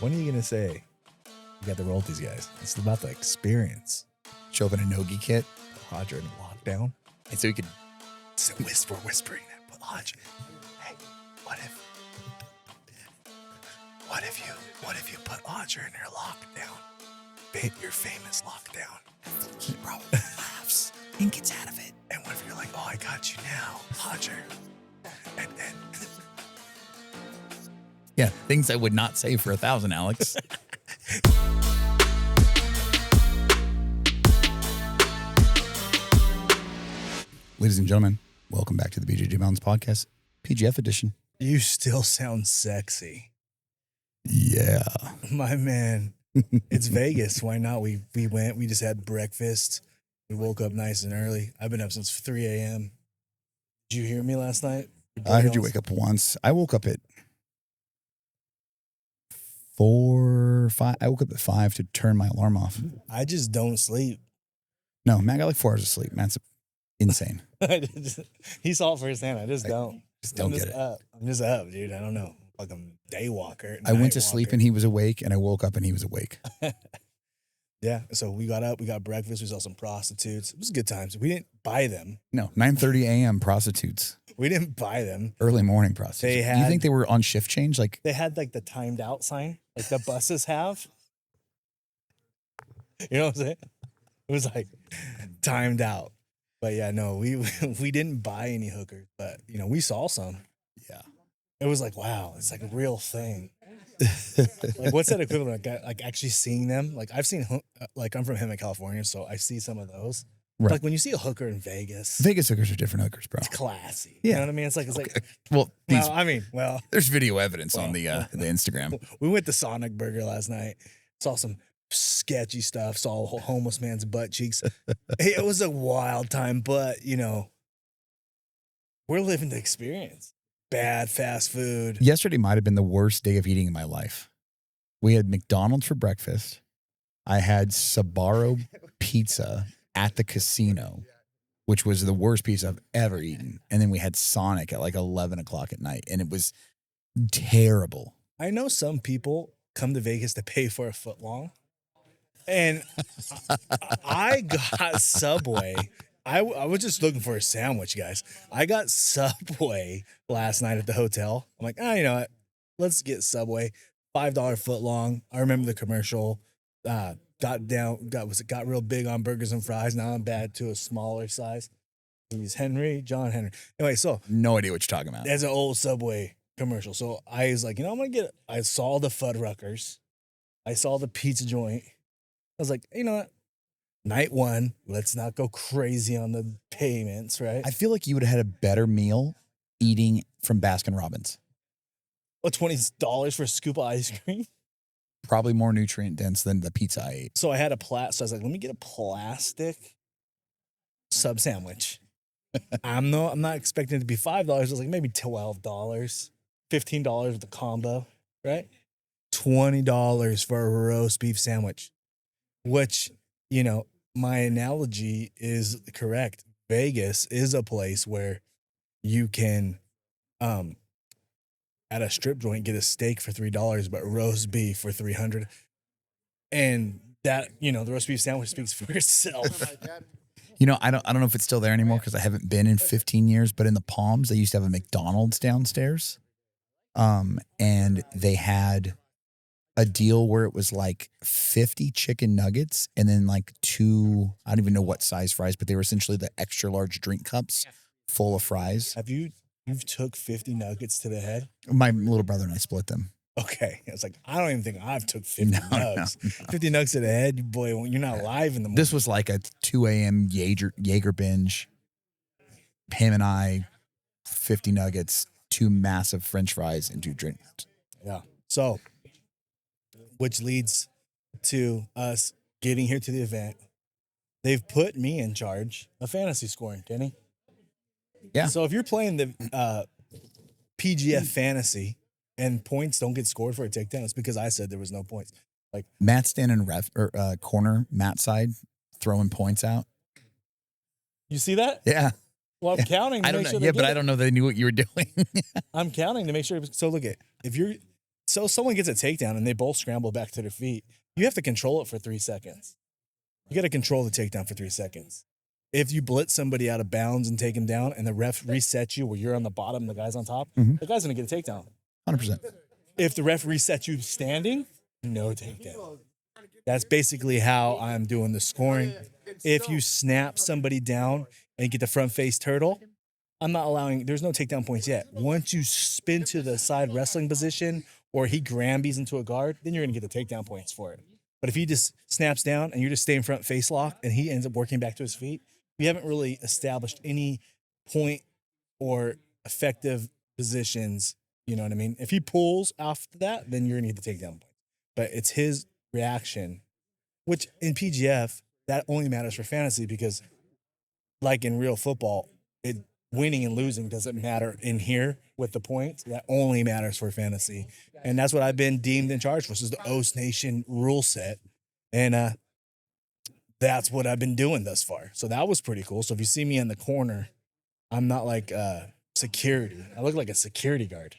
When are you going to say, you got to roll with these guys? It's about the experience. Show up in a nogi kit, put Hodger in lockdown. And so you could whispering that. But Hodger, hey, what if you put Hodger in their lockdown? Your famous lockdown. He probably laughs and gets out of it. And what if you're like, oh, I got you now, Hodger. And then... Yeah, things I would not say for 1,000, Alex. Ladies and gentlemen, welcome back to the BJJ Balance podcast, PGF edition. You still sound sexy. Yeah. My man, it's Vegas. Why not? We went, we just had breakfast. We woke up nice and early. I've been up since 3 a.m. Did you hear me last night? I heard you wake up once. I woke up at 4, 5. I woke up at 5 to turn my alarm off. I just don't sleep. No, Matt got like 4 hours of sleep. Matt's insane. He saw it firsthand. I just don't. Don't get it. I'm just up, dude. I don't know. Like I'm a day walker. I went to sleep and he was awake, and I woke up and he was awake. Yeah. So we got up, we got breakfast, we saw some prostitutes. It was good times. We didn't buy them. No, 9:30 a.m. prostitutes. We didn't buy them. Early morning prostitutes. They had, do you think they were on shift change? Like they had like the timed out sign, like the buses have. You know what I'm saying? It was like timed out. But yeah, no, we didn't buy any hookers, but you know, we saw some. Yeah. It was like, wow, it's like a real thing. Like, what's that equivalent? Like actually seeing them? Like I've seen, like I'm from Hemet, California, so I see some of those. Right. Like when you see a hooker in Vegas. Vegas hookers are different hookers, bro. It's classy. Yeah. You know what I mean? It's like, Well, there's video evidence on the Instagram. We went to Sonic Burger last night, saw some sketchy stuff, saw a homeless man's butt cheeks. It was a wild time, but you know, we're living the experience. Bad fast food. Yesterday might have been the worst day of eating in my life. We had McDonald's for breakfast. I had Sbarro pizza at the casino, which was the worst pizza I've ever eaten. And then we had Sonic at like 11 o'clock at night, and it was terrible. I know some people come to Vegas to pay for a foot long. And I got Subway. I was just looking for a sandwich, guys. I got Subway last night at the hotel. I'm like, you know what? Let's get Subway. $5 foot long. I remember the commercial. Got real big on burgers and fries. Now I'm bad to a smaller size. He's John Henry. Anyway, so no idea what you're talking about. There's an old Subway commercial. So I was like, you know, I saw the Fuddruckers. I saw the pizza joint. I was like, you know what? Night one, let's not go crazy on the payments, right? I feel like you would have had a better meal eating from Baskin Robbins. What, $20 for a scoop of ice cream? Probably more nutrient dense than the pizza I ate. So I had so I was like, let me get a plastic sub sandwich. I'm not expecting it to be $5. I was like, maybe $12, $15 with the combo, right? $20 for a roast beef sandwich, which, you know, my analogy is correct. Vegas is a place where you can, at a strip joint, get a steak for $3, but roast beef for $300. And that, you know, the roast beef sandwich speaks for itself. You know, I don't know if it's still there anymore because I haven't been in 15 years, but in the Palms, they used to have a McDonald's downstairs. And they had a deal where it was like 50 chicken nuggets and then like 2, I don't even know what size fries, but they were essentially the extra large drink cups full of fries. You've took 50 nuggets to the head? My little brother and I split them. Okay. I was like, I don't even think I've took 50 nugs. No. 50 nugs to the head, boy, you're not live in the morning. This was like a 2 a.m. Jaeger binge. Him and I, 50 nuggets, 2 massive French fries, and 2 drinks. Yeah. So, which leads to us getting here to the event. They've put me in charge of fantasy scoring, Kenny. Yeah. So if you're playing the PGF fantasy and points don't get scored for a takedown, it's because I said there was no points. Like Matt's standing corner, Matt's side, throwing points out. You see that? Yeah. Well, I'm counting. I don't know. Yeah, but I don't know they knew what you were doing. I'm counting to make sure. So look at if you're So someone gets a takedown and they both scramble back to their feet. You have to control it for 3 seconds. You got to control the takedown for 3 seconds. If you blitz somebody out of bounds and take him down and the ref resets you where you're on the bottom and the guy's on top, the guy's going to get a takedown. 100%. If the ref resets you standing, no takedown. That's basically how I'm doing the scoring. If you snap somebody down and get the front face turtle, I'm not allowing, there's no takedown points yet. Once you spin to the side wrestling position or he Grambies into a guard, then you're going to get the takedown points for it. But if he just snaps down and you're just staying front face lock and he ends up working back to his feet, we haven't really established any point or effective positions. You know what I mean? If he pulls after that, then you're going to get the takedown points. But it's his reaction, which in PGF, that only matters for fantasy because like in real football, winning and losing doesn't matter in here with the points. That only matters for fantasy. And that's what I've been deemed in charge for. This is the Oast Nation rule set. And that's what I've been doing thus far. So that was pretty cool. So if you see me in the corner, I'm not like security. I look like a security guard.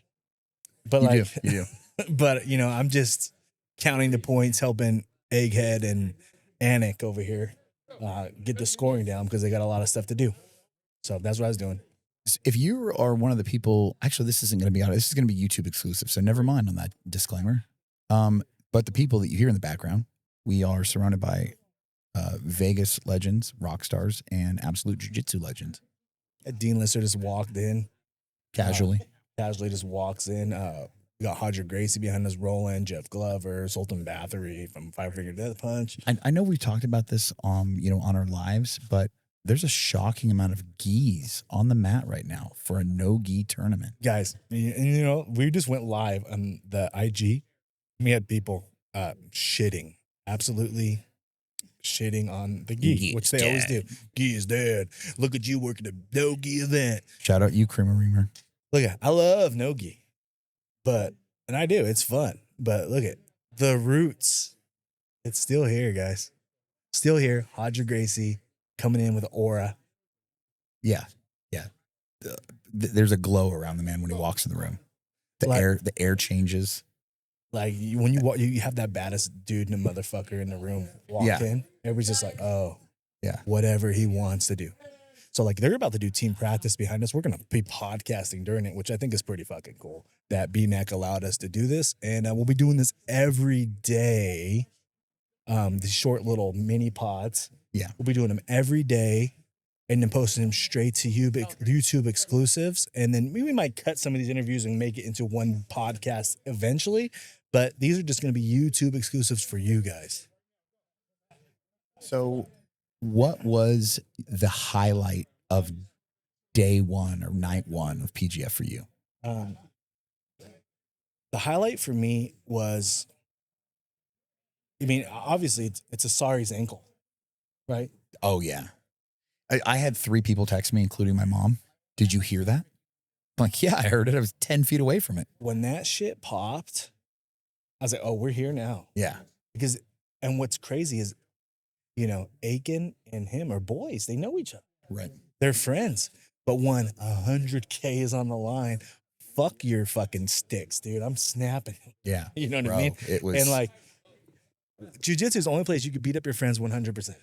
But You do. but you know, I'm just counting the points, helping Egghead and Anik over here get the scoring down because they got a lot of stuff to do. So that's what I was doing. If you are one of the people, actually, this isn't going to be out. This is going to be YouTube exclusive, so never mind on that disclaimer. But the people that you hear in the background, we are surrounded by Vegas legends, rock stars, and absolute jiu-jitsu legends. Dean Lister just walked in. Casually Just walks in. We got Hodger Gracie behind us rolling, Jeff Glover, Sultan Bathory from Five Finger Death Punch. I know we've talked about this, on our lives, but there's a shocking amount of gis on the mat right now for a no-gi tournament. Guys, and we just went live on the IG. We had people shitting, absolutely shitting on the gi, which they always do. Gi is dead. Look at you working a no-gi event. Shout out you, Creamer Reamer. Look at, I love no-gi, and I do. It's fun. But look at the roots. It's still here, guys. Still here. Hodger Gracie coming in with aura. Yeah. There's a glow around the man when he walks in the room. The air changes. Like when you walk, you have that baddest dude and a motherfucker in the room walk in. Everybody's just like, oh, yeah, whatever he wants to do. So like they're about to do team practice behind us. We're gonna be podcasting during it, which I think is pretty fucking cool. That BMAC allowed us to do this, and we'll be doing this every day. These short little mini pods. Yeah, we'll be doing them every day, and then posting them straight to YouTube exclusives. And then we might cut some of these interviews and make it into one podcast eventually. But these are just going to be YouTube exclusives for you guys. So what was the highlight of day one or night one of PGF for you? The highlight for me was, obviously it's Asari's ankle, right? Oh, yeah. I had 3 people text me, including my mom. Did you hear that? I'm like, yeah, I heard it. I was 10 feet away from it. When that shit popped, I was like, oh, we're here now. Yeah. And what's crazy is, Aiken and him are boys. They know each other. Right. They're friends. But when 100K is on the line, fuck your fucking sticks, dude. I'm snapping. Yeah. You know what I mean? It was. And like, jiu-jitsu is the only place you could beat up your friends 100%.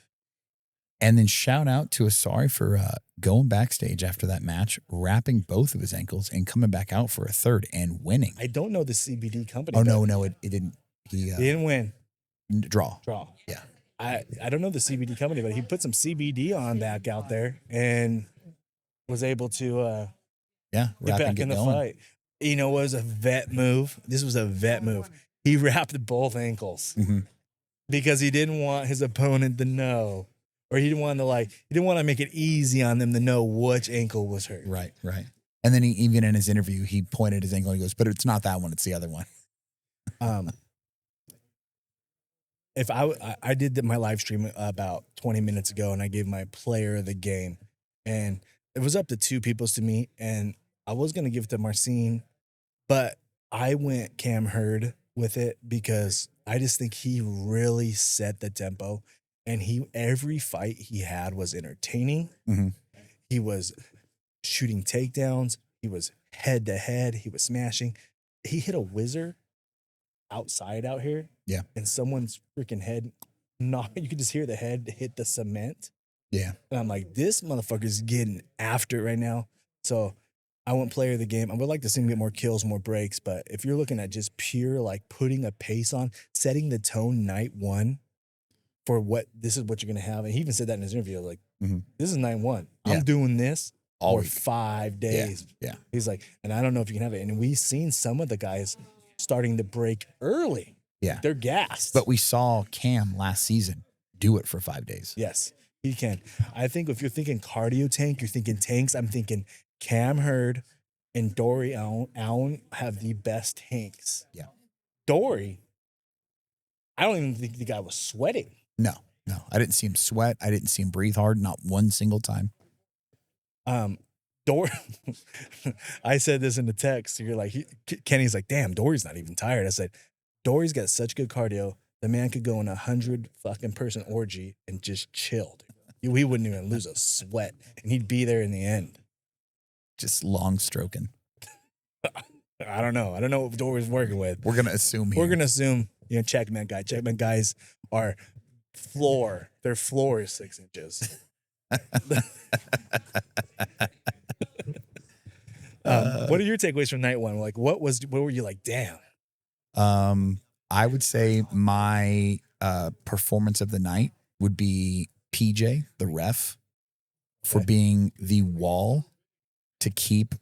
And then shout out to Asari for going backstage after that match, wrapping both of his ankles and coming back out for a third and winning. I don't know the CBD company. Oh, no, it didn't. He didn't win. Draw. Yeah. I don't know the CBD company, but he put some CBD on back out there and was able to get back in the fight. It was a vet move. This was a vet move. He wrapped both ankles because he didn't want his opponent to know, or he didn't want to make it easy on them to know which ankle was hurt. Right. And then even in his interview, he pointed his ankle and he goes, but it's not that one, it's the other one. If I did my live stream about 20 minutes ago, and I gave my player of the game, and it was up to 2 peoples to me, and I was going to give it to Marcin, but I went Cam Hurd with it because I just think he really set the tempo, and every fight he had was entertaining. He was shooting takedowns. He was head to head. He was smashing. He hit a whizzer outside out here. Yeah. And someone's freaking head, you could just hear the head hit the cement. Yeah. And I'm like, this motherfucker's getting after it right now. So I want player of the game. I would like to see him get more kills, more breaks. But if you're looking at just pure, like putting a pace on, setting the tone night one for this is what you're going to have. And he even said that in his interview, like, this is night one. Yeah. I'm doing this All for week. 5 days. Yeah. He's like, and I don't know if you can have it. And we've seen some of the guys starting to break early. Yeah. They're gassed. But we saw Cam last season do it for 5 days. Yes, he can. I think if you're thinking cardio tank, you're thinking tanks. I'm thinking Cam Hurd and Dory Allen have the best tanks. Yeah. Dory, I don't even think the guy was sweating. No. I didn't see him sweat. I didn't see him breathe hard, not one single time. Dory, I said this in the text. You're like, Kenny's like, damn, Dory's not even tired. I said, Dory's got such good cardio. The man could go in 100 fucking person orgy and just chill. We wouldn't even lose a sweat, and he'd be there in the end. Just long stroking. I don't know. I don't know what Dory's working with. We're gonna assume. We're gonna assume. Checkmate guy. Checkmate guys are floor. Their floor is 6 inches. What are your takeaways from night one? Like, what were you like? Damn. I would say my performance of the night would be PJ, the ref, for being the wall to keep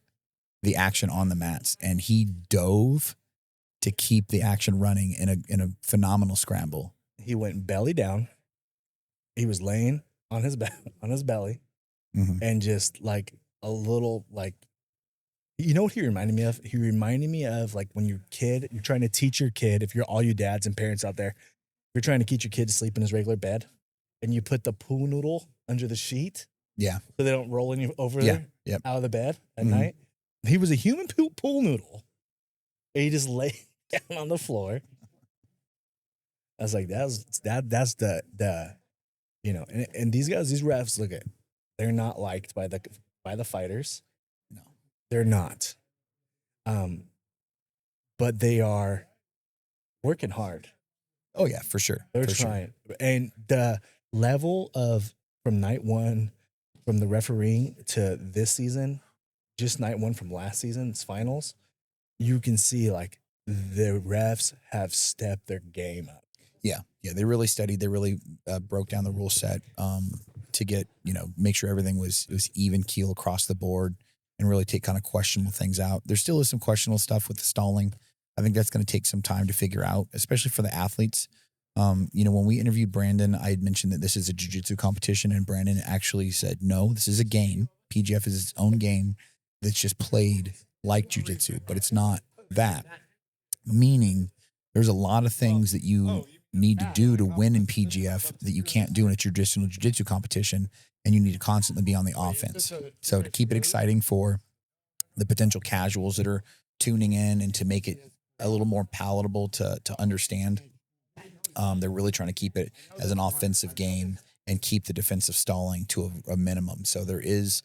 the action on the mats, and he dove to keep the action running in a phenomenal scramble. He went belly down. He was laying on his belly, and just like a little like. You know what he reminded me of? He reminded me of like when you're a kid, you're trying to teach your kid, if you're all you dads and parents out there, you're trying to teach your kid to sleep in his regular bed, and you put the pool noodle under the sheet. Yeah. So they don't roll in over there out of the bed at night. He was a human pool noodle. And he just lay down on the floor. I was like, that's the and these guys, these refs, look at, they're not liked by the fighters. They're not. But they are working hard. Oh, yeah, for sure. They're trying. Sure. And the level of from night one, from the refereeing to this season, just night one from last season's finals, you can see like the refs have stepped their game up. Yeah. They really studied. They really broke down the rule set to get, make sure everything was even keel across the board. And really take kind of questionable things out. There still is some questionable stuff with the stalling. I think that's going to take some time to figure out, especially for the athletes. When we interviewed Brandon, I had mentioned that this is a jiu-jitsu competition, and Brandon actually said, no, this is a game. PGF is its own game that's just played like jiu-jitsu, but it's not that. Meaning there's a lot of things that you need to do to win in PGF that you can't do in a traditional jiu-jitsu competition. And you need to constantly be on the offense. So to keep it exciting for the potential casuals that are tuning in and to make it a little more palatable to understand, they're really trying to keep it as an offensive game and keep the defensive stalling to a minimum. So there is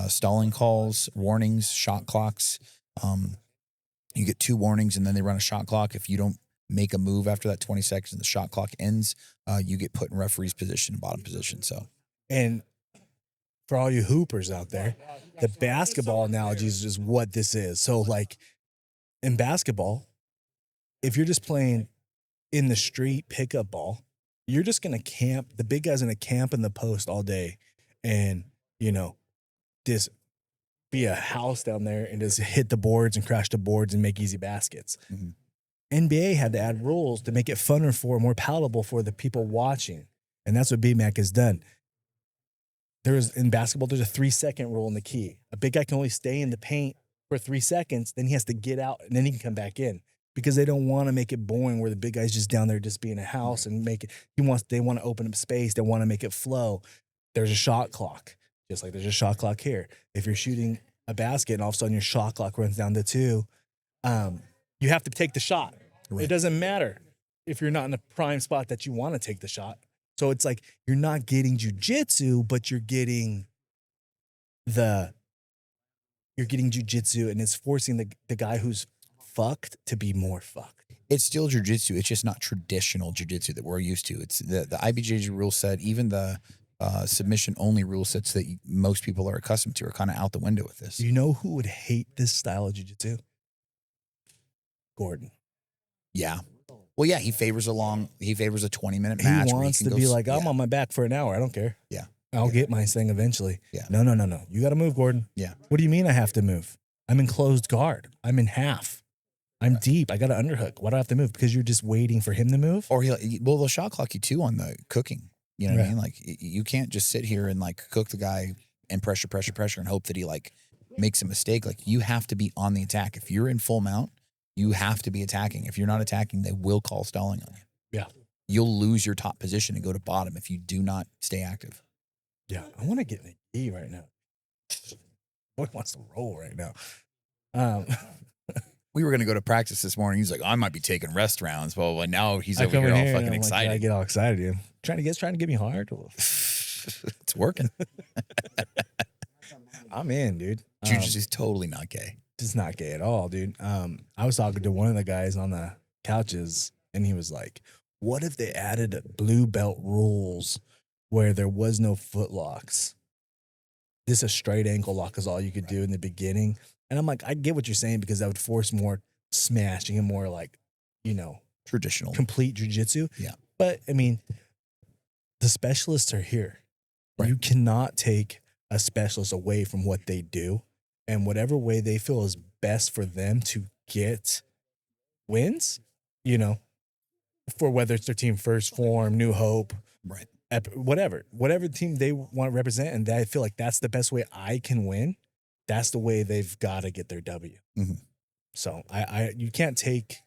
stalling calls, warnings, shot clocks. You get 2 warnings and then they run a shot clock. If you don't make a move after that 20 seconds and the shot clock ends, you get put in referee's position, bottom position. So, and for all you hoopers out there, the basketball analogy is just what this is. So like in basketball, if you're just playing in the street pickup ball, you're just going to camp. The big guy's going to camp in the post all day and, just be a house down there and just hit the boards and crash the boards and make easy baskets. NBA had to add rules to make it funner more palatable for the people watching. And that's what BMAC has done. In basketball, there's a 3-second rule in the key. A big guy can only stay in the paint for 3 seconds, then he has to get out, and then he can come back in because they don't want to make it boring where the big guy's just down there just being a house and make it. They want to open up space. They want to make it flow. There's a shot clock, just like there's a shot clock here. If you're shooting a basket and all of a sudden your shot clock runs down to 2, you have to take the shot. Right. It doesn't matter if you're not in a prime spot that you want to take the shot. So it's like you're not getting jiu-jitsu, but you're getting jiu-jitsu, and it's forcing the guy who's fucked to be more fucked. It's still jiu-jitsu. It's just not traditional jiu-jitsu that we're used to. It's the IBJJ rule set, even the submission only rule sets that most people are accustomed to are kind of out the window with this. You know who would hate this style of jiu-jitsu? Gordon. Yeah. Well, yeah, he favors a 20-minute match. He wants to be like, I'm on my back for an hour. I don't care. Yeah. I'll get my thing eventually. Yeah. No. You got to move, Gordon. Yeah. What do you mean I have to move? I'm in closed guard. I'm in half. I'm deep. I got an underhook. Why do I have to move? Because you're just waiting for him to move? Or they'll shot clock you too on the cooking. You know what I mean? Like, you can't just sit here and like cook the guy and pressure and hope that he like makes a mistake. Like, you have to be on the attack. If you're in full mount, you have to be attacking. If you're not attacking, they will call stalling on you. Yeah. You'll lose your top position and go to bottom if you do not stay active. Yeah. I want to get in the E right now. Boy wants to roll right now. We were going to go to practice this morning. He's like, I might be taking rest rounds. Well, now he's over here all fucking excited. I get all excited, dude. Trying to get me hard. It's working. I'm in, dude. Jiu-jitsu is totally not gay. It's not gay at all, dude. I was talking to one of the guys on the couches, and he was like, what if they added blue belt rules where there was no foot locks? This a straight ankle lock is all you could do in the beginning. And I'm like, I get what you're saying, because that would force more smashing and more like, traditional, complete jiu-jitsu. Yeah. But I mean, the specialists are here. Right. You cannot take a specialist away from what they do, and whatever way they feel is best for them to get wins, for whether it's their team First Form, New Hope, right, whatever team they want to represent, and I feel like that's the best way I can win. That's the way they've got to get their W. Mm-hmm. So you can't take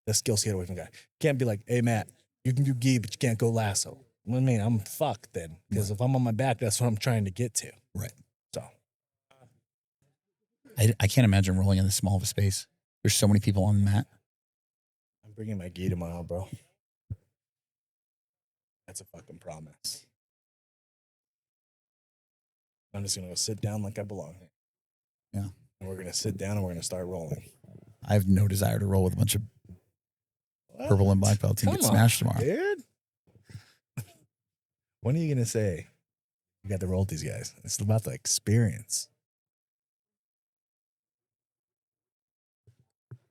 the skill set away from the guy. You can't be like, hey, Matt, you can do gi, but you can't go lasso. I mean, I'm fucked then, because if I'm on my back, that's what I'm trying to get to. Right. So I can't imagine rolling in this small of a space. There's so many people on the mat. I'm bringing my gi tomorrow, bro. That's a fucking promise. I'm just going to go sit down like I belong. Yeah. And we're going to sit down and we're going to start rolling. I have no desire to roll with a bunch of purple and black belts and get smashed tomorrow. Dude. When are you going to say you got to roll with these guys? It's about the experience.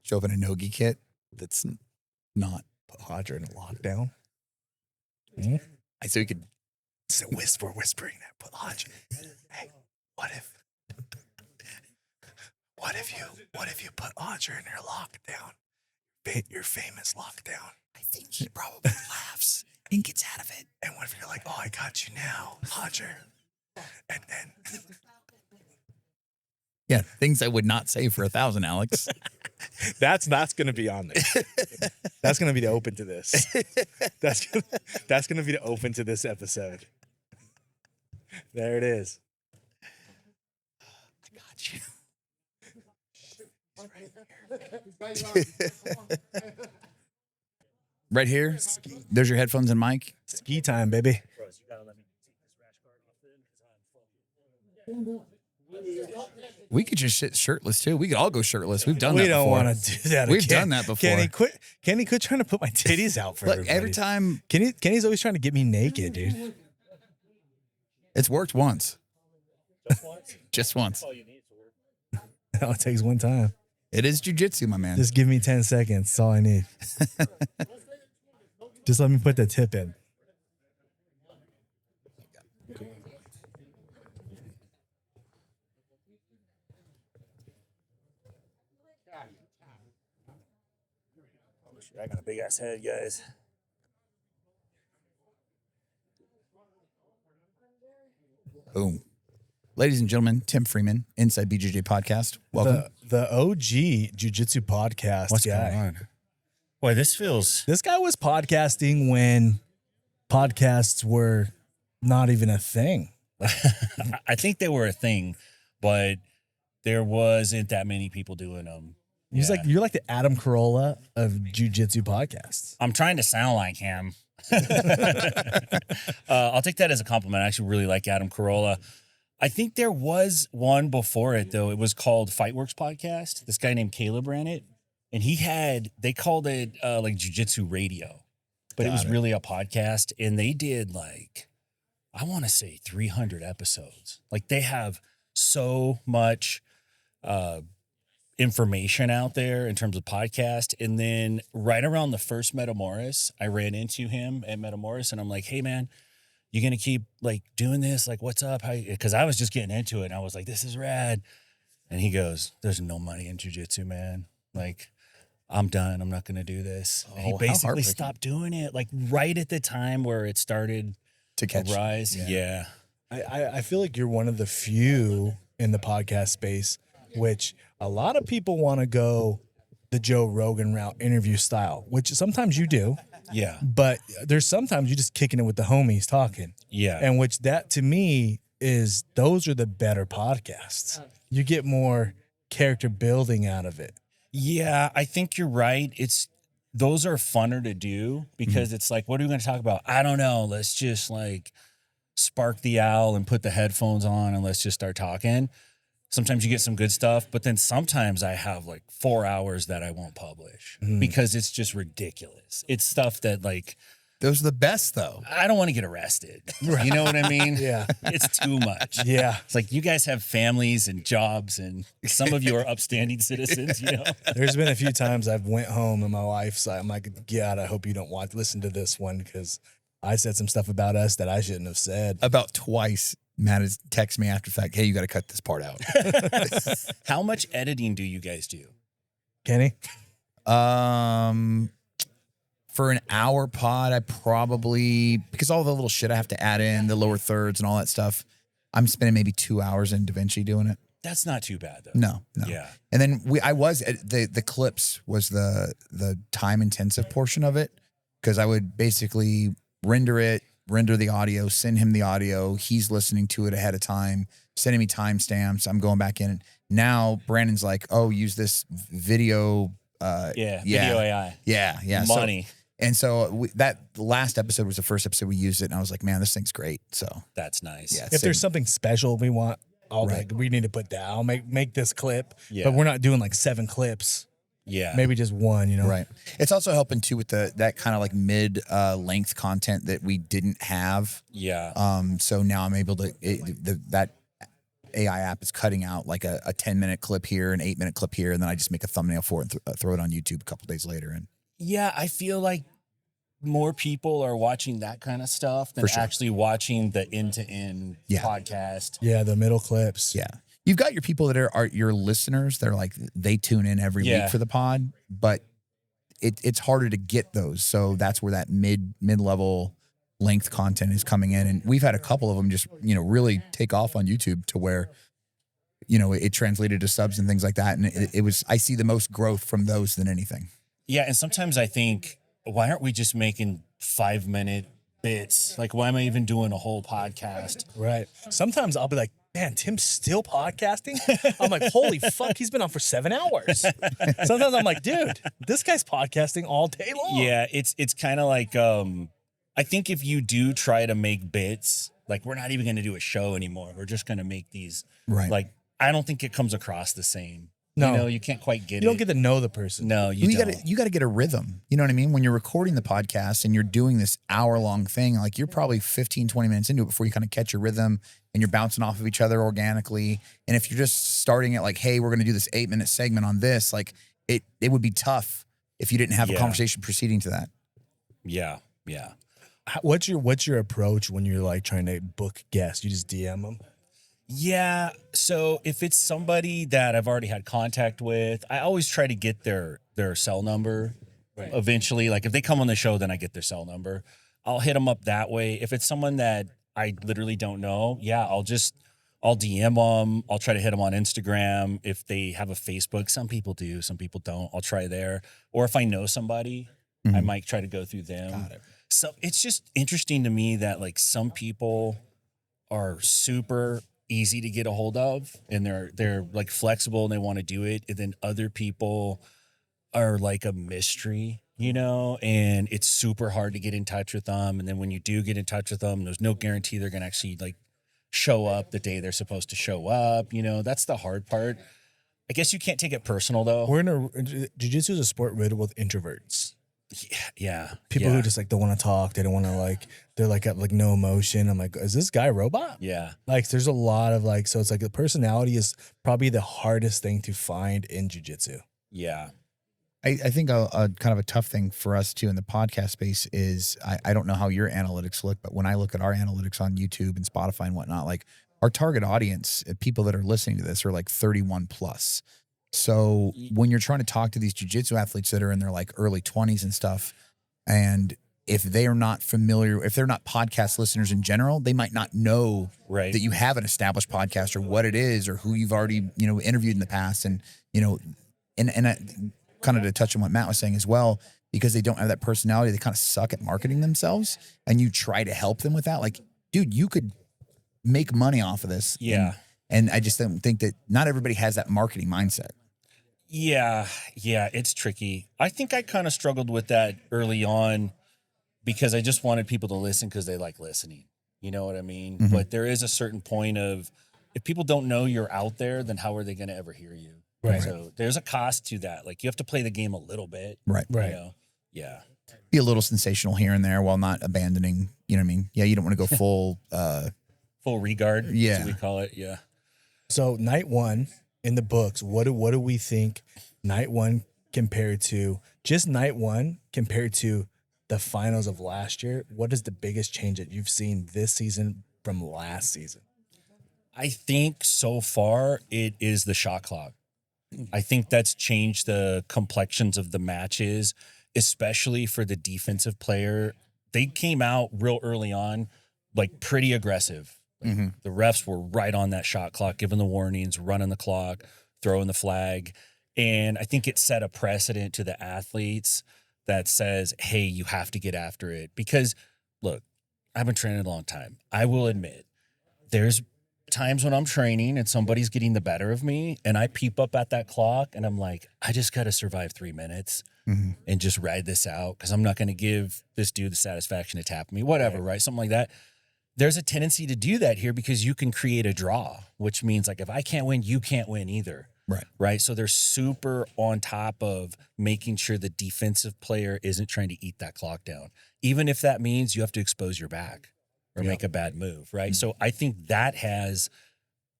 Show up in a no-gi kit that's not put Hodger in a lockdown. Mm-hmm. I said we could whispering that. Put Hodger. Hey, what if you put Hodger in your lockdown? Your famous lockdown. I think he probably laughs and gets out of it. And what if you're like, oh, I got you now, Hodger? And then yeah, things I would not say for 1,000, Alex. That's going to be on there. That's going to be the open to this. That's going to be the open to this episode. There it is. I got you. Right here. There's your headphones and mic. Ski time, baby. We could just sit shirtless too. We could all go shirtless. We've done that before. We don't want to do that. We've done that before. Kenny quit trying to put my titties out for everybody. Every time. Kenny's always trying to get me naked, dude. It's worked once. Just once? Just once. That's all you need to work. It only takes one time. It is jiu-jitsu, my man. Just give me 10 seconds. That's all I need. Just let me put the tip in. I got a big ass head, guys. Boom. Ladies and gentlemen, Tim Freeman, Inside BJJ Podcast. Welcome. The OG Jiu-Jitsu podcast. What's guy. going on? Boy, this feels... This guy was podcasting when podcasts were not even a thing. I think they were a thing, but there wasn't that many people doing them. He's like, you're like the Adam Carolla of Jiu-Jitsu podcasts. I'm trying to sound like him. I'll take that as a compliment. I actually really like Adam Carolla. I think there was one before it, though. It was called Fightworks Podcast. This guy named Caleb ran it. and they called it like jiu-jitsu radio, but it was really a podcast. And they did like, I want to say 300 episodes. Like they have so much information out there in terms of podcast. And then right around the first Metamoris, I ran into him at Metamoris and I'm like, hey man, you going to keep like doing this? Like, what's up? Cause I was just getting into it and I was like, this is rad. And he goes, there's no money in jiu-jitsu, man. Like, I'm done. I'm not going to do this. And he basically stopped doing it like right at the time where it started to rise. Yeah. I feel like you're one of the few in the podcast space, which a lot of people want to go the Joe Rogan route, interview style, which sometimes you do. Yeah. But there's sometimes you're just kicking it with the homies talking. Yeah. And which that to me is, those are the better podcasts. You get more character building out of it. Yeah, I think you're right. Those are funner to do because it's like, what are we going to talk about? I don't know. Let's just like spark the owl and put the headphones on and let's just start talking. Sometimes you get some good stuff, but then sometimes I have like 4 hours that I won't publish because it's just ridiculous. It's stuff that like, Those are the best though. I don't want to get arrested. You know what I mean? Yeah. It's too much. Yeah. It's like you guys have families and jobs and some of you are upstanding citizens, you know? There's been a few times I've went home and my wife's like, I'm like, God, I hope you don't listen to this one because I said some stuff about us that I shouldn't have said. About twice, Matt has texted me after the fact, hey, you got to cut this part out. How much editing do you guys do? Kenny? For an hour pod, I probably, because all the little shit I have to add in, the lower thirds and all that stuff, I'm spending maybe 2 hours in DaVinci doing it. That's not too bad though. No. Yeah. And then the clips was the time intensive portion of it, because I would basically render the audio, send him the audio. He's listening to it ahead of time, sending me timestamps. I'm going back in. Now Brandon's like, oh, use this video. Video AI. Yeah. Money. So that last episode was the first episode we used it, and I was like, man, this thing's great. So that's nice. Yeah, if there's something special we want, like we need to put down, make this clip. Yeah. But we're not doing like 7 clips. Yeah. Maybe just one, you know? Right. It's also helping too with that kind of like mid length content that we didn't have. Yeah. So now I'm able to, that AI app is cutting out like a 10-minute clip here, an 8-minute clip here, and then I just make a thumbnail for it and throw it on YouTube a couple days later. And yeah, I feel like more people are watching that kind of stuff than actually watching the end-to-end podcast. Yeah, the middle clips. Yeah. You've got your people that are your listeners. They're like, they tune in every week for the pod, but it's harder to get those. So that's where that mid-level length content is coming in. And we've had a couple of them just, really take off on YouTube to where, it translated to subs and things like that. And it was, I see the most growth from those than anything. Yeah. And sometimes I think, why aren't we just making 5-minute bits? Like, why am I even doing a whole podcast? Right. Sometimes I'll be like, man, Tim's still podcasting? I'm like, holy fuck, he's been on for 7 hours. Sometimes I'm like, dude, this guy's podcasting all day long. Yeah, it's kind of like, I think if you do try to make bits, like we're not even going to do a show anymore. We're just going to make these. Right. Like, I don't think it comes across the same. No. You can't quite get it. You don't get to know the person. No, you don't. You got to get a rhythm. You know what I mean? When you're recording the podcast and you're doing this hour-long thing, like you're probably 15, 20 minutes into it before you kind of catch your rhythm and you're bouncing off of each other organically. And if you're just starting it like, hey, we're going to do this 8-minute segment on this, like it would be tough if you didn't have a conversation preceding to that. Yeah. What's your approach when you're like trying to book guests? You just DM them? Yeah. So if it's somebody that I've already had contact with, I always try to get their cell number. Right. Eventually, like if they come on the show, then I get their cell number. I'll hit them up that way. If it's someone that I literally don't know, I'll DM them. I'll try to hit them on Instagram. If they have a Facebook, some people do, some people don't. I'll try there. Or if I know somebody, I might try to go through them. Got it. So it's just interesting to me that like some people are super easy to get a hold of and they're like flexible and they want to do it. And then other people are like a mystery, and it's super hard to get in touch with them. And then when you do get in touch with them, there's no guarantee they're going to actually like show up the day they're supposed to show up. That's the hard part. I guess you can't take it personal though. We're jiu-jitsu is a sport riddled with introverts. Yeah. People who just like don't want to talk. They don't want to like, they're like at like no emotion. I'm like, is this guy a robot? Yeah. Like there's a lot of like, so it's like the personality is probably the hardest thing to find in jiu-jitsu. Yeah. I think a kind of a tough thing for us too in the podcast space is I don't know how your analytics look, but when I look at our analytics on YouTube and Spotify and whatnot, like our target audience, people that are listening to this are like 31 plus. So when you're trying to talk to these jiu-jitsu athletes that are in their like early 20s and stuff, and if they are not familiar, if they're not podcast listeners in general, they might not know that you have an established podcast or what it is or who you've already, interviewed in the past. And, and kind of to touch on what Matt was saying as well, because they don't have that personality, they kind of suck at marketing themselves, and you try to help them with that. Like, dude, you could make money off of this. Yeah. And I just don't think that not everybody has that marketing mindset. Yeah. Yeah. It's tricky. I think I kind of struggled with that early on because I just wanted people to listen because they like listening. You know what I mean? Mm-hmm. But there is a certain point of if people don't know you're out there, then how are they going to ever hear you? Right. So there's a cost to that. Like you have to play the game a little bit. Right. Right. You know? Yeah. Be a little sensational here and there while not abandoning, you know what I mean? Yeah. You don't want to go full, full regard. Yeah. As we call it. Yeah. So night one in the books, what do we think night one compared to just night one compared to the finals of last year? What is the biggest change that you've seen this season from last season? I think so far it is the shot clock. I think that's changed the complexions of the matches, especially for the defensive player. They came out real early on, like pretty aggressive. Mm-hmm. The refs were right on that shot clock, giving the warnings, running the clock, throwing the flag. And I think it set a precedent to the athletes that says, hey, you have to get after it. Because, look, I've been training a long time. I will admit, there's times when I'm training and somebody's getting the better of me and I peep up at that clock and I'm like, I just got to survive 3 minutes and just ride this out because I'm not going to give this dude the satisfaction to tap me, whatever, right? Something like that. There's a tendency to do that here because you can create a draw, which means like if I can't win, you can't win either. Right. Right. So they're super on top of making sure the defensive player isn't trying to eat that clock down, even if that means you have to expose your back or make a bad move. Right. So I think that has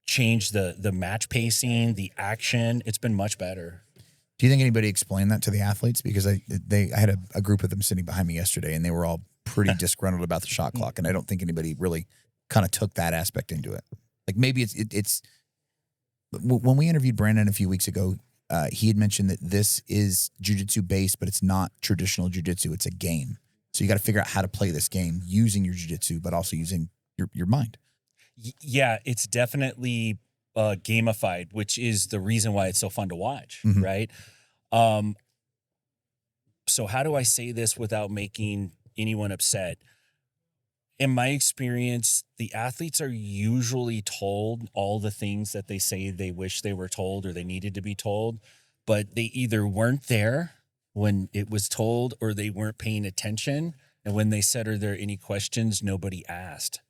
changed the match pacing, the action. It's been much better. Do you think anybody explained that to the athletes? Because I had a group of them sitting behind me yesterday and they were all pretty disgruntled about the shot clock. And I don't think anybody really kind of took that aspect into it. Like maybe it's when we interviewed Brandon a few weeks ago, he had mentioned that this is jiu-jitsu based, but it's not traditional jiu-jitsu. It's a game. So you got to figure out how to play this game using your jiu-jitsu, but also using your mind. Yeah, it's definitely gamified, which is the reason why it's so fun to watch, right? So how do I say this without making anyone upset? In my experience, the athletes are usually told all the things that they say they wish they were told or they needed to be told, but they either weren't there when it was told or they weren't paying attention. And when they said, are there any questions, nobody asked.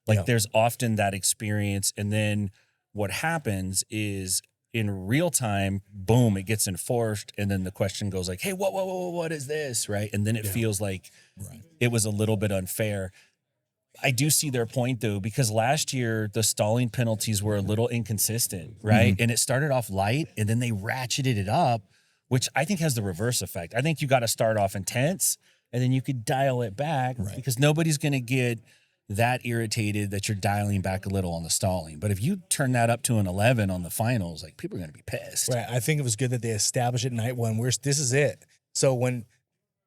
Like there's often that experience. And then what happens is in real time, boom, it gets enforced. And then the question goes like, hey, what is this? Right. And then it feels like it was a little bit unfair. I do see their point though, because last year the stalling penalties were a little inconsistent, right? And it started off light and then they ratcheted it up, which I think has the reverse effect. I think you got to start off intense and then you could dial it back because nobody's going to get that irritated that you're dialing back a little on the stalling. But if you turn that up to an 11 on the finals, like people are going to be pissed. Right. I think it was good that they established it night one. This is it. So when,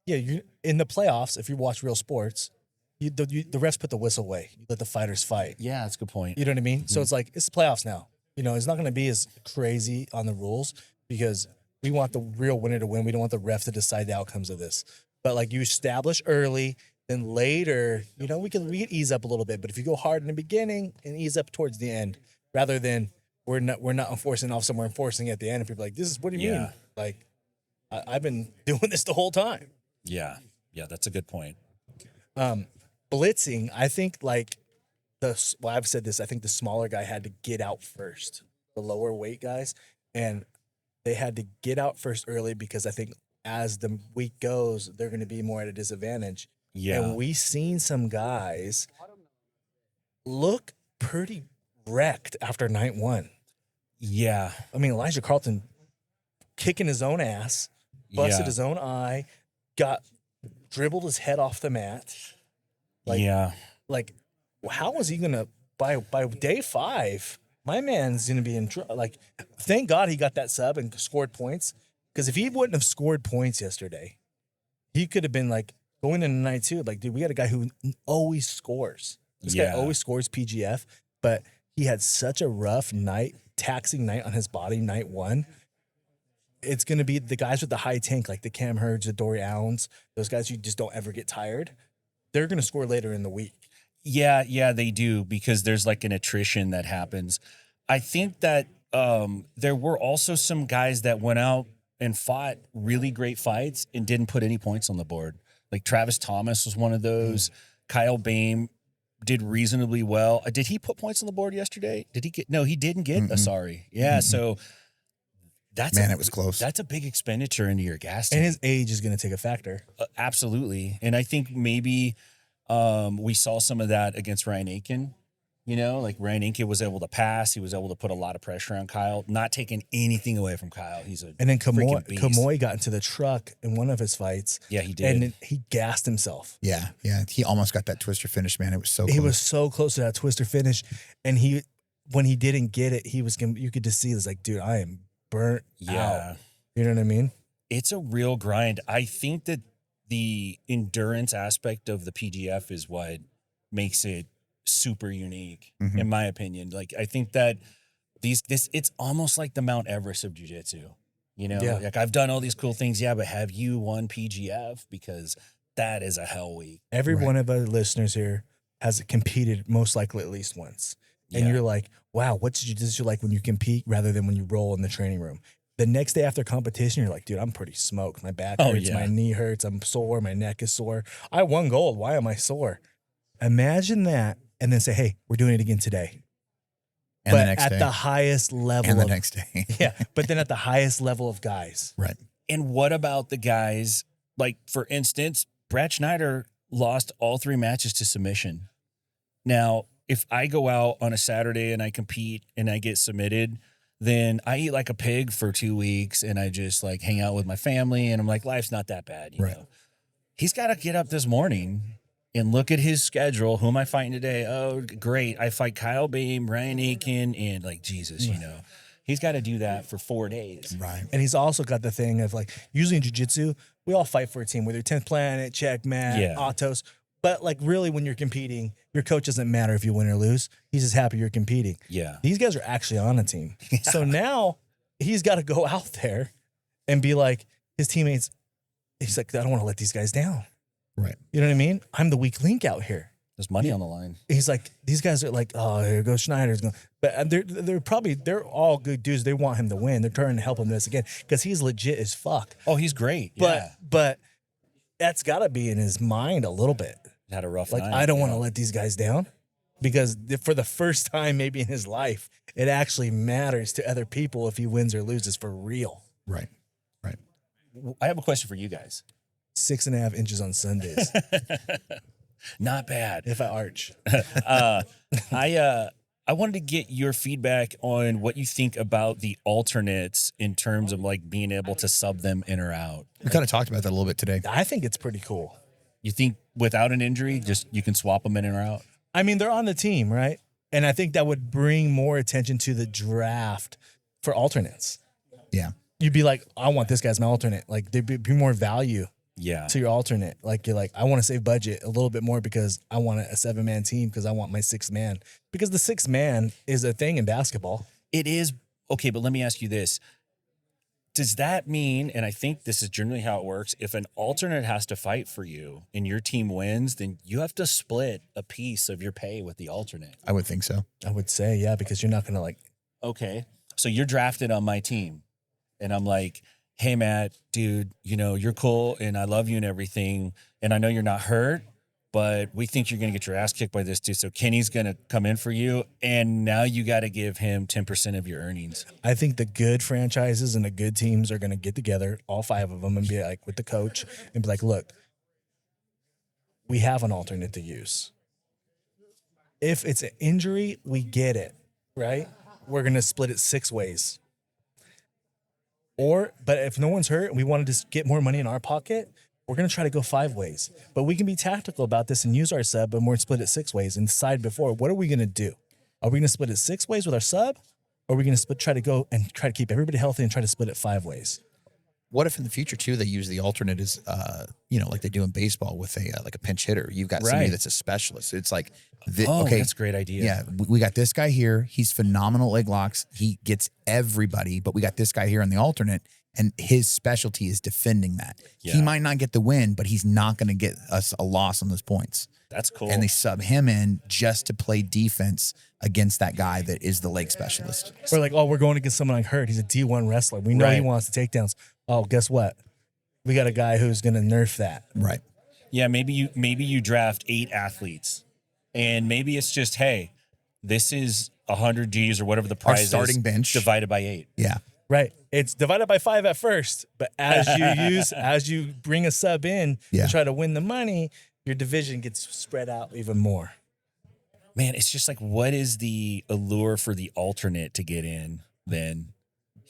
you in the playoffs, if you watch real sports, the refs put the whistle away. You let the fighters fight. Yeah, that's a good point. You know what I mean? So it's like, it's the playoffs now. It's not going to be as crazy on the rules because we want the real winner to win. We don't want the ref to decide the outcomes of this. But like you establish early, then later, we can ease up a little bit. But if you go hard in the beginning and ease up towards the end, rather than we're not enforcing off somewhere, enforcing at the end, and people are like, what do you mean? Like, I've been doing this the whole time. Yeah, that's a good point. Blitzing, I think I've said this, I think the smaller guy had to get out first, the lower weight guys. And they had to get out first early because I think as the week goes, they're going to be more at a disadvantage. Yeah. And we seen some guys look pretty wrecked after night one. Yeah. I mean, Elijah Carlton kicking his own ass, busted Yeah. his own eye, dribbled his head off the mat. Like, how is he gonna by day 5? My man's gonna be in like. Thank God he got that sub and scored points. Because if he wouldn't have scored points yesterday, he could have been like going into night 2. Like, dude, we got a guy who always scores. This guy always scores PGF, but he had such a rough night, taxing night on his body. Night 1. It's going to be the guys with the high tank, like the Cam Hurds, the Dory Allens, those guys who just don't ever get tired. They're going to score later in the week. Yeah, they do, because there's like an attrition that happens. I think that there were also some guys that went out and fought really great fights and didn't put any points on the board. Like Travis Thomas was one of those. Kyle Bame did reasonably well. Did he put points on the board yesterday? Did he get? No, he didn't get a sorry. Yeah, so it was close. That's a big expenditure into your gas tank. And his age is going to take a factor. Absolutely. And I think maybe we saw some of that against Ryan Aiken. You know, like Ryan Aiken was able to pass. He was able to put a lot of pressure on Kyle, not taking anything away from Kyle. He's a And then freaking beast. Kamoy got into the truck in one of his fights. Yeah, he did. And he gassed himself. Yeah. He almost got that twister finish, man. It was so close. He was so close to that twister finish. And when he didn't get it, you could just see it was like, dude, I am burnt out. You know what I mean? It's a real grind. I think that the endurance aspect of the PGF is what makes it super unique, in my opinion. Like, I think that it's almost like the Mount Everest of jiu-jitsu. You know, like I've done all these cool things. Yeah, but have you won PGF? Because that is a hell week. Every one of our listeners here has competed most likely at least once. And you're like, wow, what's jiu-jitsu like when you compete rather than when you roll in the training room? The next day after competition, you're like, dude, I'm pretty smoked. My back hurts, my knee hurts, I'm sore, my neck is sore. I won gold. Why am I sore? Imagine that, and then say, hey, we're doing it again today. And but the next at day. the highest level. And the next day. But then at the highest level of guys. Right. And what about the guys, like, for instance, Brad Schneider lost all 3 matches to submission. Now, if I go out on a Saturday and I compete and I get submitted, then I eat like a pig for 2 weeks and I just like hang out with my family and I'm like, life's not that bad, you know. He's got to get up this morning and look at his schedule. Who am I fighting today? Oh, great. I fight Kyle Bame, Ryan Aiken, and like, Jesus, you know. He's got to do that for 4 days. Right. And he's also got the thing of like, usually in jiu-jitsu, we all fight for a team, whether 10th Planet, Checkmat, Autos. But like really when you're competing, your coach doesn't matter if you win or lose. He's just happy you're competing. Yeah. These guys are actually on a team. So now he's got to go out there and be like his teammates. He's like, I don't want to let these guys down. Right. You know what I mean? I'm the weak link out here. There's money on the line. He's like, these guys are like, oh, here goes Schneider's going. But they're all good dudes. They want him to win. They're trying to help him this again because he's legit as fuck. Oh, he's great. But that's got to be in his mind a little bit. Had a rough night. I don't want to let these guys down because for the first time maybe in his life, it actually matters to other people if he wins or loses for real. Right. I have a question for you guys. 6.5 inches on Sundays. Not bad. If I arch. I wanted to get your feedback on what you think about the alternates in terms of like being able to sub them in or out. We kind of talked about that a little bit today. I think it's pretty cool. You think without an injury, just you can swap them in or out? I mean, they're on the team, right? And I think that would bring more attention to the draft for alternates. Yeah. You'd be like, I want this guy's my alternate. Like, there'd be more value to your alternate. Like, you're like, I want to save budget a little bit more because I want a 7-man team because I want my 6th man. Because the 6th man is a thing in basketball. It is. Okay, but let me ask you this. Does that mean, and I think this is generally how it works, if an alternate has to fight for you and your team wins, then you have to split a piece of your pay with the alternate? I would think so. I would say, yeah, because you're not going to like. Okay, so you're drafted on my team. And I'm like, hey, Matt, dude, you know, you're cool and I love you and everything. And I know you're not hurt, but we think you're going to get your ass kicked by this dude. So Kenny's going to come in for you. And now you got to give him 10% of your earnings. I think the good franchises and the good teams are going to get together, all 5 of them, and be like with the coach and be like, look, we have an alternate to use. If it's an injury, we get it, right? We're going to split it 6 ways. But if no one's hurt and we want to just get more money in our pocket, we're going to try to go 5 ways. But we can be tactical about this and use our sub, and we're split it 6 ways and decide before, what are we going to do? Are we going to split it 6 ways with our sub? Or are we going to try to keep everybody healthy and try to split it 5 ways? What if in the future too they use the alternate as like they do in baseball with a pinch hitter? You've got somebody that's a specialist. It's like, okay, that's a great idea. Yeah, we got this guy here. He's phenomenal leg locks. He gets everybody, but we got this guy here on the alternate, and his specialty is defending that. Yeah. He might not get the win, but he's not going to get us a loss on those points. That's cool. And they sub him in just to play defense against that guy that is the leg specialist. We're like, we're going against someone like Hurt. He's a D1 wrestler. We know he wants the takedowns. Oh, guess what? We got a guy who's going to nerf that. Right. Yeah, maybe you draft 8 athletes, and maybe it's just, hey, this is 100 G's or whatever the price is. Our starting bench divided by 8. Yeah. Right. It's divided by 5 at first, but as you bring a sub in to try to win the money, your division gets spread out even more. Man, it's just like, what is the allure for the alternate to get in then?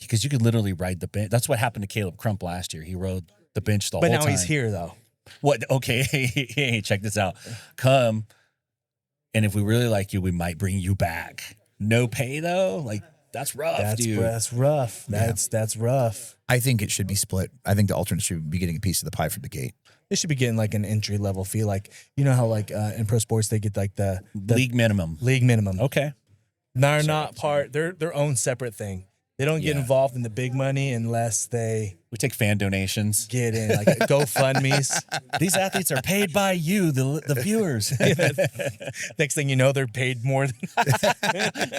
Because you could literally ride the bench. That's what happened to Caleb Crump last year. He rode the bench the whole time. But now he's here, though. What? Okay, hey, check this out. Come, and if we really like you, we might bring you back. No pay, though? Like, that's rough, dude. That's rough. That's rough. I think it should be split. I think the alternate should be getting a piece of the pie from the gate. They should be getting like an entry level fee. Like, you know how like in pro sports they get like the league minimum. League minimum. Okay. They're not part. They're their own separate thing. They don't get involved in the big money unless we take fan donations. Get in like GoFundMe's. These athletes are paid by you, the viewers. Next thing you know, they're paid more than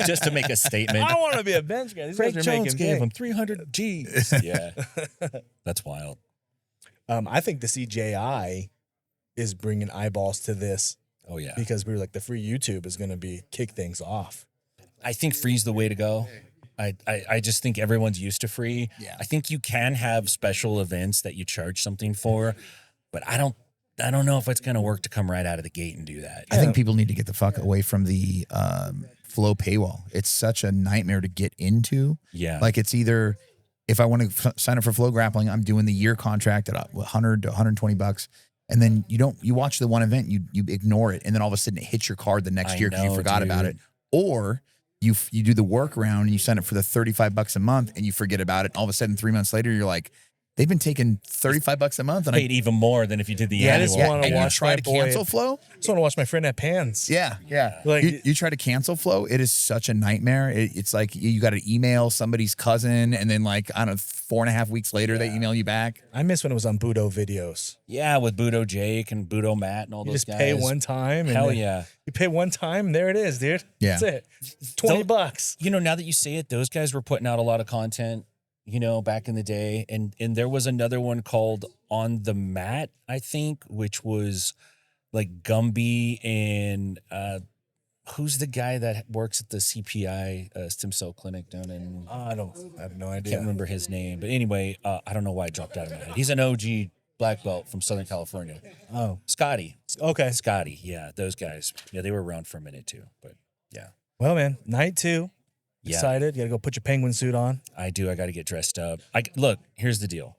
just to make a statement. I want to be a bench guy. These Frank guys are Jones making gave big. him 300 G's. Yeah, that's wild. I think the CJI is bringing eyeballs to this. Oh yeah, because we were like the free YouTube is going to kick things off. I think free's the way to go. I just think everyone's used to free. Yeah. I think you can have special events that you charge something for, but I don't know if it's going to work to come right out of the gate and do that. I think people need to get the fuck away from the Flow paywall. It's such a nightmare to get into. Yeah. Like it's either if I want to sign up for Flow Grappling, I'm doing the year contract at $100 to $120. And then you watch the one event, you ignore it. And then all of a sudden it hits your card the next year because you forgot about it. Or you do the workaround and you sign up for the $35 a month and you forget about it. And all of a sudden 3 months later, you're like, they've been taking $35 a month. And paid even more than if you did the annual. I just want to watch try to cancel Flow. I just want to watch my friend at Pans. Yeah. Like you try to cancel Flow. It is such a nightmare. It's like you got to email somebody's cousin, and then like I don't know, 4.5 weeks later they email you back. I miss when it was on Budo videos. Yeah, with Budo Jake and Budo Matt and all those guys. You just pay one time. Hell yeah. You pay one time, and there it is, dude. Yeah. That's it. $20. You know, now that you say it, those guys were putting out a lot of content, you know, back in the day. And there was another one called On the Mat, I think, which was like Gumby and who's the guy that works at the CPI stem cell clinic down in I have no idea. Can't remember his name. But anyway, I don't know why it dropped out of my head. He's an OG black belt from Southern California. Oh. Scotty. Okay. Scotty. Yeah, those guys. Yeah, they were around for a minute too. But yeah. Well, man, night 2. Yeah. Excited. You got to go put your penguin suit on. I do. I got to get dressed up. Look, here's the deal.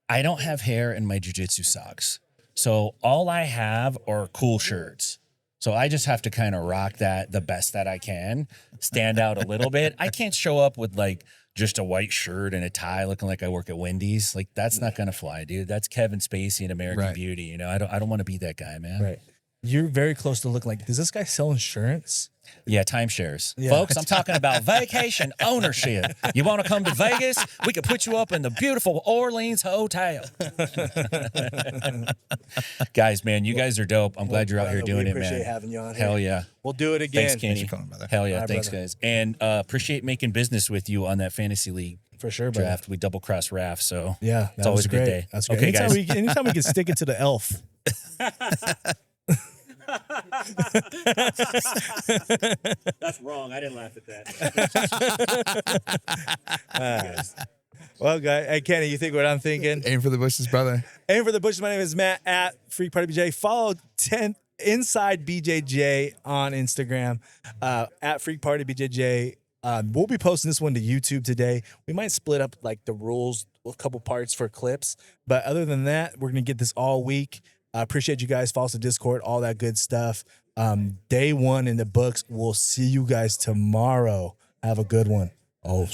I don't have hair in my jiu-jitsu socks. So all I have are cool shirts. So I just have to kind of rock that the best that I can, stand out a little bit. I can't show up with like just a white shirt and a tie looking like I work at Wendy's. Like that's not going to fly, dude. That's Kevin Spacey in American Beauty. You know, I don't want to be that guy, man. Right. You're very close to looking like, does this guy sell insurance? Yeah, timeshares. Yeah. Folks, I'm talking about vacation ownership. You want to come to Vegas? We can put you up in the beautiful Orleans Hotel. Guys, man, you guys are dope. I'm glad you're out here doing it, man. Appreciate having you on here. Hell yeah. We'll do it again. Thanks, Kenny. Thanks for coming, brother. Hell yeah. Bye, Thanks, brother. guys. And appreciate making business with you on that fantasy league For sure, brother. draft. We double cross Raph, so Yeah, it's always a good day. That's great. Okay, guys. Anytime we can stick it to the elf. That's wrong. I didn't laugh at that. Well, guy, hey Kenny, you think what I'm thinking? Aim for the bushes, brother. Aim for the bushes. My name is Matt at Freak Party BJ. Follow Inside BJJ on Instagram at Freak Party BJJ. We'll be posting this one to YouTube today. We might split up like the rules, a couple parts for clips, but other than that, we're gonna get this all week. I appreciate you guys. Follow us to Discord, all that good stuff. Day 1 in the books. We'll see you guys tomorrow. Have a good one. Oh.